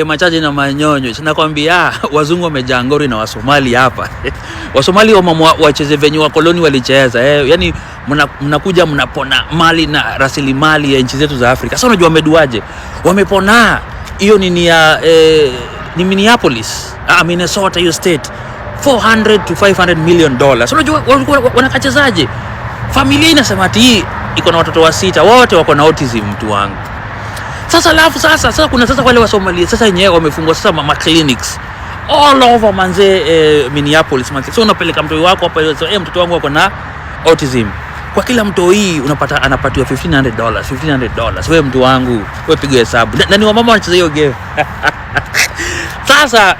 machaji na manyonyo. Sinakwambia wazungu wamejaa ngori na Wasomali hapa. Wasomali wacheze venye wakoloni walicheza. Yani mnakuja mnapona mali na rasilimali ya nchi zetu za Afrika. Sasa unajua wameduaje? Wamepona. Hiyo ni ya ni Minneapolis, Minnesota, hiyo state. $400 to $500 million. Unajua wanakachezaje? Familia inasema ati iko na watoto wa 6, wote wako na autism mtu wangu. Sasa kuna wale wa Somalia sasa yenyewe wamefungwa sasa ma clinics all over manze Minneapolis manze. So unapeleka mtoto wako hapa, mtoto wangu wako na autism. Kwa kila mtoto hii unapata anapatiwa $1,500. Wewe mtu wangu, wewe piga hesabu. Na ni wamama wanacheza hiyo game. Sasa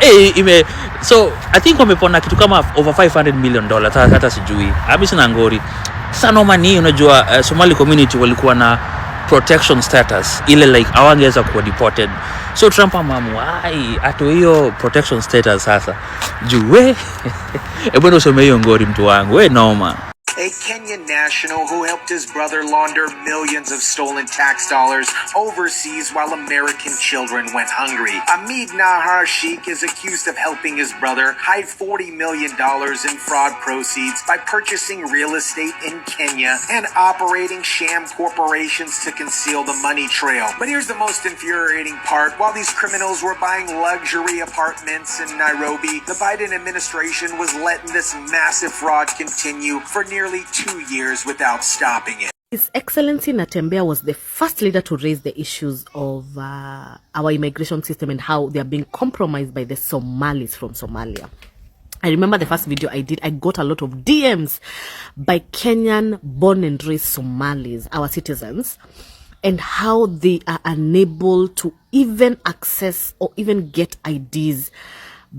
so I think wamepona kitu kama over $500 million. Hata sijui. Sina ngori. Sasa normally unajua Somali community walikuwa na protection status ile like hawangeweza kuwa deported. So Trump amamua ato hiyo protection status sasa. Juu bwana usome hiyo ngori mtu wangu. Noma. A Kenyan national who helped his brother launder millions of stolen tax dollars overseas while American children went hungry. Ahmed Nahar Sheikh is accused of helping his brother hide $40 million in fraud proceeds by purchasing real estate in Kenya and operating sham corporations to conceal the money trail. But here's the most infuriating part. While these criminals were buying luxury apartments in Nairobi, the Biden administration was letting this massive fraud continue for nearly 2 years without stopping it. His Excellency Natembeya was the first leader to raise the issues of our immigration system and how they are being compromised by the Somalis from Somalia. I remember the first video I did, I got a lot of DMs by Kenyan born and raised Somalis, our citizens, and how they are unable to even access or even get IDs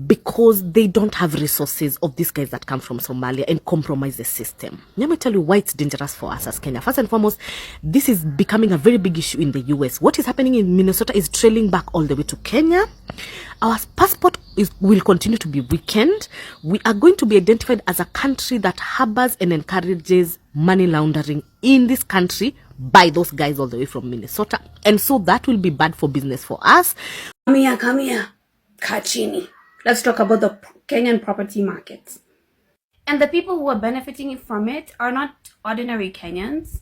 because they don't have resources of these guys that come from Somalia and compromise the system. Let me tell you why it's dangerous for us as Kenya. First and foremost, this is becoming a very big issue in the US. What is happening in Minnesota is trailing back all the way to Kenya. Our passport will continue to be weakened. We are going to be identified as a country that harbors and encourages money laundering in this country by those guys all the way from Minnesota. And so that will be bad for business for us. Come here. Kachini. Let's talk about the Kenyan property market. And the people who are benefiting from it are not ordinary Kenyans.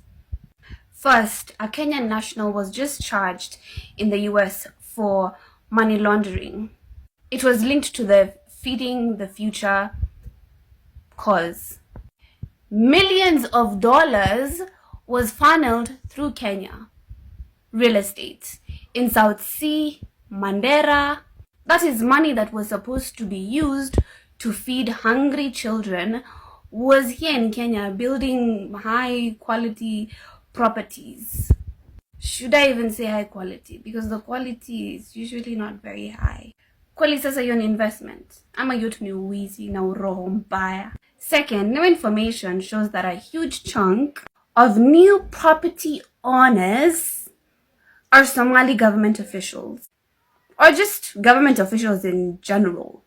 First, a Kenyan national was just charged in the US for money laundering. It was linked to the feeding the future cause. Millions of dollars was funneled through Kenya. Real estate in South Sea, Mandera. That is money that was supposed to be used to feed hungry children was here in Kenya building high quality properties. Should I even say high quality? Because the quality is usually not very high. Quality sasa hiyo ni investment. Ama yote ni uwizi na uroho mbaya. Second, new information shows that a huge chunk of new property owners are Somali government officials. Or just government officials in general.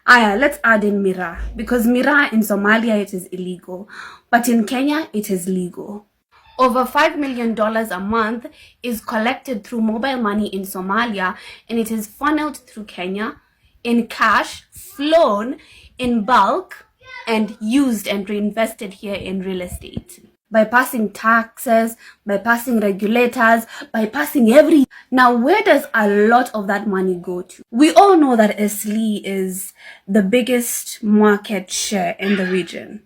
Let's add in Mira. Because Mira in Somalia, it is illegal. But in Kenya, it is legal. Over $5 million a month is collected through mobile money in Somalia. And it is funneled through Kenya in cash, flown in bulk, and used and reinvested here in real estate. Bypassing taxes, bypassing regulators, bypassing every... Now, where does a lot of that money go to? We all know that Eastleigh is the biggest market share in the region.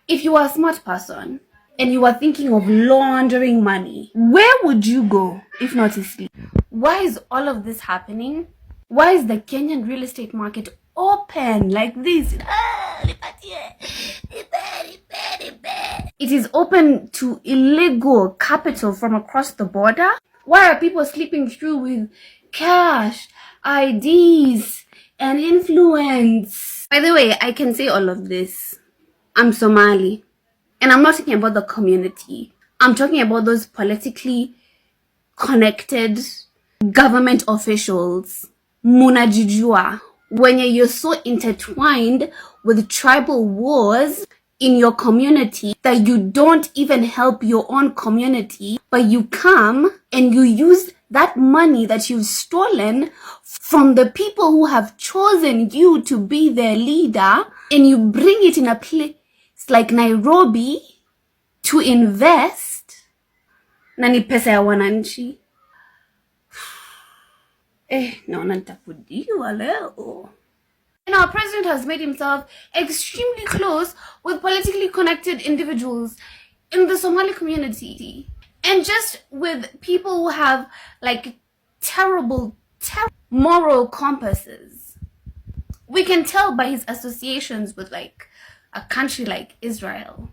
If you are a smart person and you are thinking of laundering money, where would you go if not Eastleigh? Why is all of this happening? Why is the Kenyan real estate market open like this? It is open to illegal capital from across the border. Why are people sleeping through with cash, IDs, and influence? By the way, I can say all of this. I'm Somali. And I'm not talking about the community. I'm talking about those politically connected government officials. Munajijua. When you're so intertwined with tribal wars in your community that you don't even help your own community, but you come and you use that money that you've stolen from the people who have chosen you to be their leader, and you bring it in a place like Nairobi to invest, na ni pesa ya wananchi. Naona nitakudiwa leo. And our president has made himself extremely close with politically connected individuals in the Somali community. And just with people who have like terrible moral compasses. We can tell by his associations with like a country like Israel.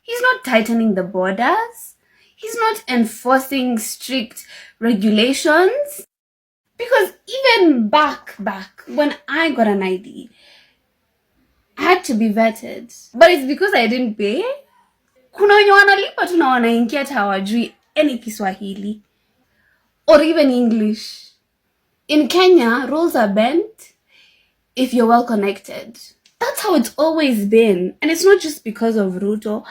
He's not tightening the borders. He's not enforcing strict regulations. Because even back when I got an ID, I had to be vetted. But it's because I didn't pay. Kuna wenye wanalipa tu na wanaingia hata hawajui any Kiswahili or even English. In Kenya, rules are bent if you're well connected. That's how it's always been. And it's not just because of Ruto.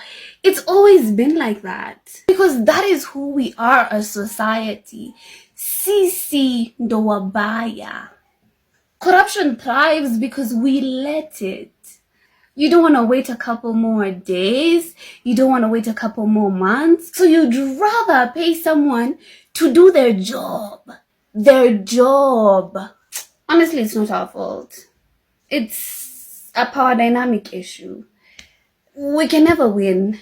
It's always been like that. Because that is who we are as society. Sisi ndo wabaya. Corruption thrives because we let it. You don't want to wait a couple more days. You don't want to wait a couple more months. So you'd rather pay someone to do their job. Their job. Honestly, it's not our fault. It's a power dynamic issue. We can never win.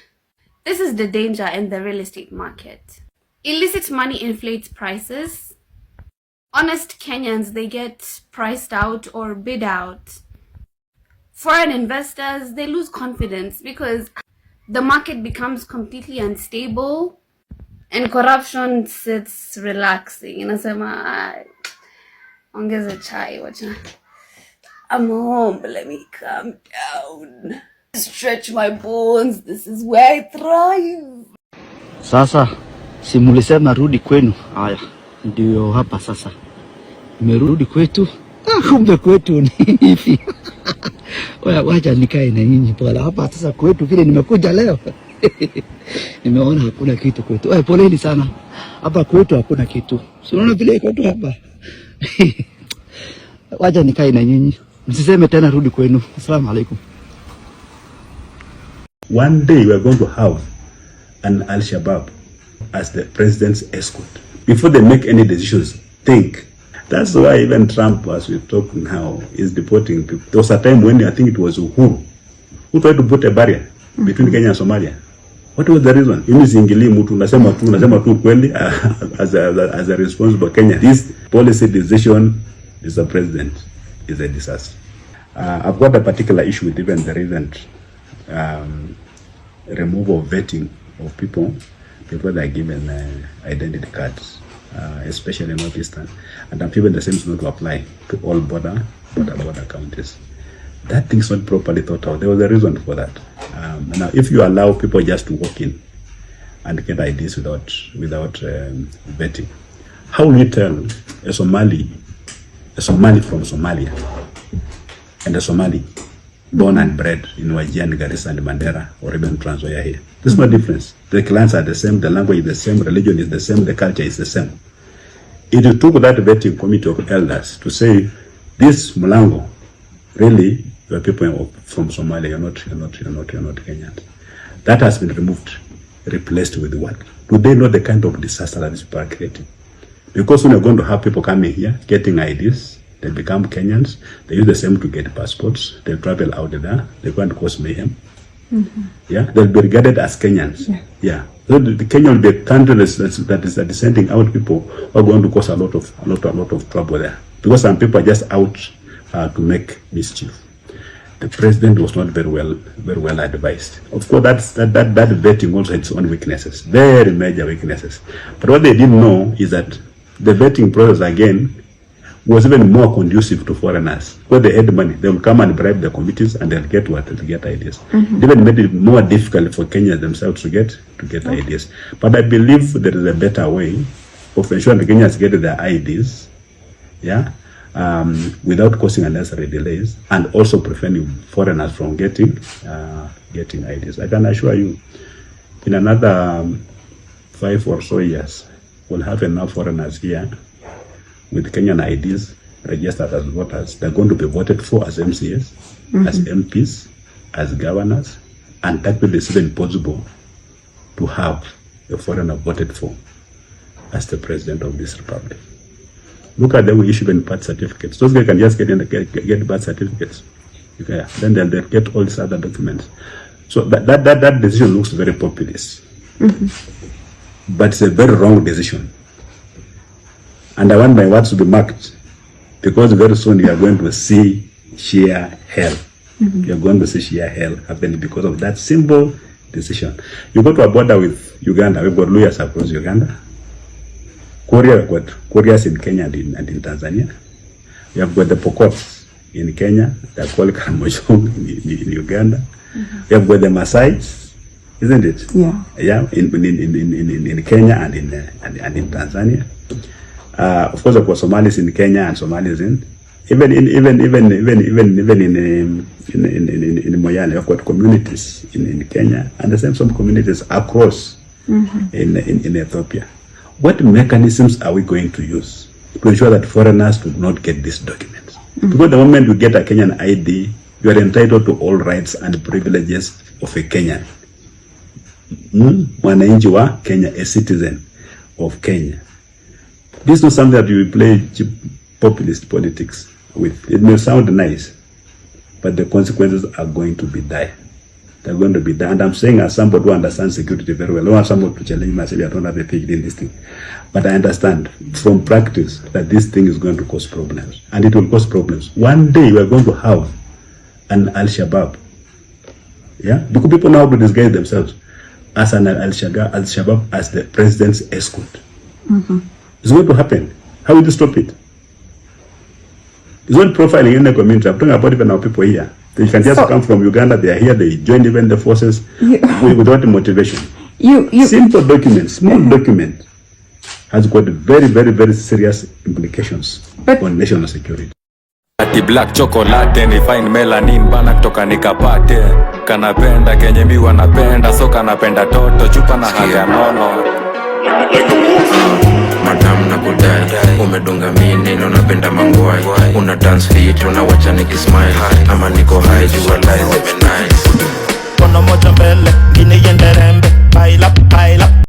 This is the danger in the real estate market. Illicit money inflates prices. Honest Kenyans, they get priced out or bid out. Foreign investors, they lose confidence because the market becomes completely unstable and corruption sits relaxing. Inasema, ongeza chai, wacha. I'm home, but let me calm down. Stretch my bones, this is where I thrive. Sasa, si mulisema rudi kwenu. Haya, ndio hapa sasa. Nimerudi kwetu. Kumbe kwetu ni hivi. Wacha nikae na nyinyi pala hapa sasa kwetu vile nimekuja leo. Nimeona hakuna kitu kwetu. Poleni sana. Hapa kwetu hakuna kitu. Si unaona vile kwetu hapa. Wacha nikae na nyinyi. Msiseme tena rudi kwenu. Asalamu alaykum. One day we are going to have an Al-Shabaab as the president's escort. Before they make any decisions, think. That's why even Trump, as we talk now, is deporting people. There was a time when I think it was Uhuru who tried to put a barrier between Kenya and Somalia. What was the reason? Imizingili mtu unasema tu kweli as a responsible Kenya. This policy decision is the president is a disaster. I've got a particular issue with even the recent removal of vetting of people before they're given identity cards, especially in Northeastern. And I'm even the same is not to apply to all border counties. That thing's not properly thought out. There was a reason for that. Now, if you allow people just to walk in and get IDs without vetting, how will you tell a Somali from Somalia and a Somali born and bred in Wajir, Garissa, and Mandera, or even Trans Nzoia here? There's no difference. The clans are the same, the language is the same, religion is the same, the culture is the same. It took that vetting committee of elders to say, this Mulango, really, you are people from Somalia, you're not Kenyans. That has been removed, replaced with what? Do they know the kind of disaster that these people are creating? Because when you're going to have people coming here, getting IDs, they become Kenyans, they use the same to get passports, they travel out there, they go and cause mayhem. Yeah, they'll be regarded as Kenyans. Yeah. So the Kenya will be a country that is sending out people who are going to cause a lot of trouble there. Because some people are just out to make mischief. The president was not very well advised. Of course, that vetting also had its own weaknesses, very major weaknesses. But what they didn't know is that the vetting process again was even more conducive to foreigners. Where they had money, they will come and bribe the committees and they'll get what? They'll get ideas. It even made it more difficult for Kenyans themselves to get ideas. But I believe there is a better way of ensuring the Kenyans get their IDs, yeah, without causing unnecessary delays, and also preventing foreigners from getting IDs. I can assure you, in another 5 or so years, will have enough foreigners here with Kenyan IDs registered as voters. They're going to be voted for as MCAs, as MPs, as governors, and that will be even possible to have a foreigner voted for as the president of this republic. Look at them, we issue them birth certificates. Those guys can just get birth certificates. Okay. Then they'll get all these other documents. So that decision looks very populist. But it's a very wrong decision. And I want my words to be marked, because very soon you are going to see sheer hell. You are going to see sheer hell happening because of that simple decision. You go to a border with Uganda, we've got lawyers across Uganda. Korea, we've got Koreans in Kenya and in Tanzania. We have got the Pokots in Kenya, they're called Karamojong in Uganda. We have got the Maasais, isn't it? Yeah. Yeah, in Kenya and in Tanzania. Of course, of course, Somalis in Kenya and Somalis in even in Moyale. We've got communities in Kenya and the same some communities across in Ethiopia. What mechanisms are we going to use to ensure that foreigners do not get these documents? Because the moment you get a Kenyan ID, you are entitled to all rights and privileges of a Kenyan. Mwananchi wa Kenya, a citizen of Kenya. This is not something that you will play populist politics with. It may sound nice, but the consequences are going to be dire. They're going to be dire. And I'm saying as somebody who understands security very well. I don't want somebody to challenge me and say, I don't have a PhD in this thing. But I understand from practice that this thing is going to cause problems. And it will cause problems. One day we are going to have an Al-Shabaab. Yeah? Because people know how to disguise themselves as an Al-Shabaab as the president's escort. It's going to happen. How will you stop it? It's not profiling in the community. I'm talking about even our people here. They can just come from Uganda, they are here, they join even the forces without motivation. Simple document, small document, has got very, very, very serious implications on national security. Ati black chocolate ni fine melanin bana kutoka nikapate. Kanapenda kenye mi wanapenda, so kanapenda toto chupa na haga nono. Madam na kudai, umedunga mini na unapenda mangwai. Una dance fit, unawacha nikismile. Ama niko high, jua lies, nice. Kono moja mbele, gini yenderembe. Pile up, pile up.